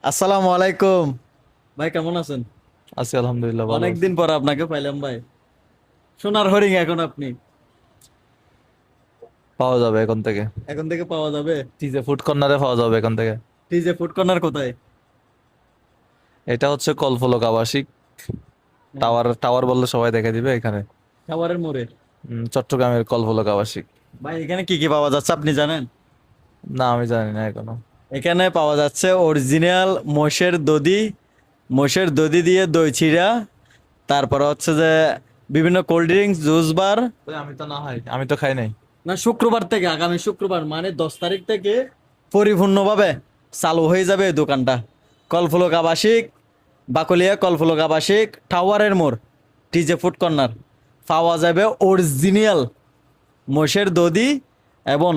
আসসালামু আলাইকুম। ভাই কেমন আছেন? আছি আলহামদুলিল্লাহ, ভালো আছি। অনেকদিন পর আপনাকে পাইলাম ভাই। সোনার হরিণ এখন আপনি। পাওয়া যাবে এখন থেকে। এখন থেকে পাওয়া যাবে। টিজে ফুড কর্নারে পাওয়া যাবে এখন থেকে। ডিজে ফুড কর্নার কোথায়? এটা হচ্ছে কলফলক আবাসিক। টাওয়ার টাওয়ার বললে সবাই দেখে দিবে এখানে। খাবারের মোড়ে। চট্টগ্রামের কলফলক আবাসিক। ভাই এখানে কি কি পাওয়া যাচ্ছে আপনি জানেন? না, আমি জানি না এখনো। এখানে পাওয়া যাচ্ছে অরিজিনাল মোষের দধি দিয়ে দই চিড়া। তারপর হচ্ছে যে বিভিন্ন কোল্ড ড্রিঙ্কস, জুস বার। আমি তো না খাই, আমি তো খাই নাই। না, শুক্রবার থেকে, আগামী শুক্রবার মানে 10 তারিখ থেকে পরিপূর্ণভাবে চালু হয়ে যাবে এই দোকানটা। কলফলক আবাসিক, বাকলিয়া কলফলক আবাসিক, টাওয়ারের মোড়, টিজে ফুড কর্নার। পাওয়া যাবে অরিজিনাল মোষের দধি, এবং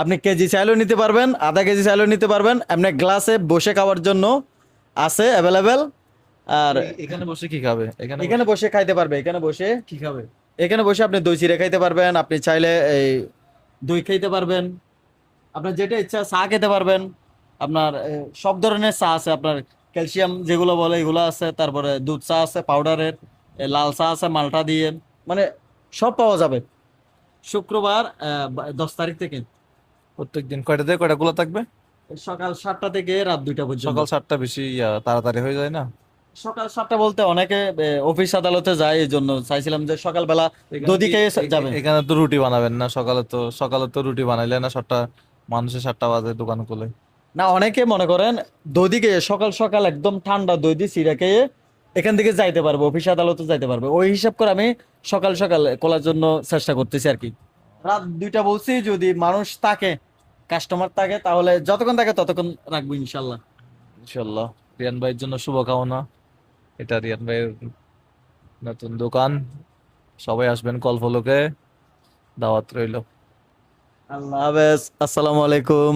আপনি কেজি চাইলেও নিতে পারবেন, আধা কেজি চাইলেও নিতে পারবেন, এমনি গ্লাসে বসে খাওয়ার জন্য আছে অ্যাভেলেবেল। আর এখানে বসে কি খাবে? এখানে এখানে বসে খাইতে পারবে, এখানে বসে কি খাবে? এখানে বসে আপনি দই চিড়ে খাইতে পারবেন, আপনি চাইলে এই দই খাইতে পারবেন, আপনার যেটা ইচ্ছা চা খেতে পারবেন। আপনার সব ধরনের চা আছে, আপনার ক্যালসিয়াম যেগুলো বলে এগুলো আছে, তারপরে দুধ চা আছে পাউডারের, লাল চা আছে মালটা দিয়ে, মানে সব পাওয়া যাবে শুক্রবার 10 তারিখ থেকে। প্রত্যেকদিন কয়টা থেকে কয়টা খোলা থাকবে? সকাল 7টা থেকে রাত 2টা পর্যন্ত। সকাল 7টা বেশি তাড়াতাড়ি হয়ে যায় না? সকাল 7টা বলতে অনেকে অফিস আদালতে যায়, এই জন্য চাইছিলাম যে সকালবেলা এখানে দধি কি খেয়ে যাবে। এখানে তো রুটি বানাবেন না সকালে তো রুটি বানাইলে না 7টা, মানুষের 7টা বাজে দোকান খুলে। না, অনেকে মনে করেন দধি খেয়ে সকাল সকাল একদম ঠান্ডা দধি চিড়া খেয়ে এখান থেকে যাইতে পারবে, অফিস আদালতে যাইতে পারবে, ওই হিসাব করে আমি সকাল সকাল খোলার জন্য চেষ্টা করতেছি আর কি। রাত 2টা বলছি, যদি মানুষ থাকে, কাস্টমার থাকে, তাহলে যতক্ষণ থাকে ততক্ষণ রাখবো ইনশাল্লাহ। ইনশাল্লাহ। রিয়ান ভাইয়ের জন্য শুভকামনা। এটা রিয়ান ভাইয়ের নতুন দোকান। সবাই আসবেন কলফলকে, দাওয়াত রইল। আল্লাহ হাফেজ, আসসালামু আলাইকুম।